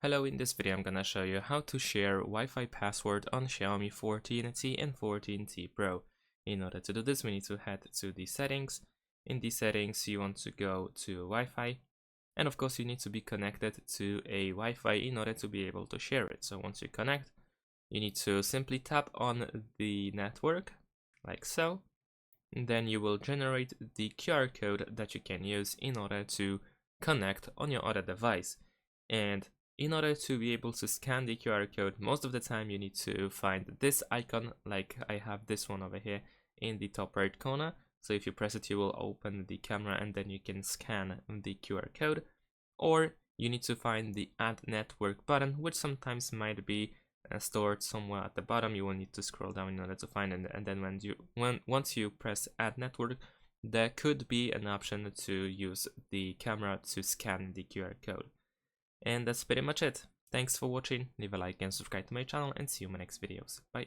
Hello, in this video I'm gonna show you how to share Wi-Fi password on Xiaomi 14T and 14T Pro. In order to do this, we need to head to the settings. In the settings, you want to go to Wi-Fi, and of course you need to be connected to a Wi-Fi in order to be able to share it. So once you connect, you need to simply tap on the network, like so, and then you will generate the QR code that you can use in order to connect on your other device. And in order to be able to scan the QR code, most of the time you need to find this icon, like I have this one over here in the top right corner. So if you press it, you will open the camera and then you can scan the QR code. Or you need to find the Add Network button, which sometimes might be stored somewhere at the bottom. You will need to scroll down in order to find it, and then once you press Add Network, there could be an option to use the camera to scan the QR code. And that's pretty much it. Thanks for watching, leave a like and subscribe to my channel, and see you in my next videos. Bye.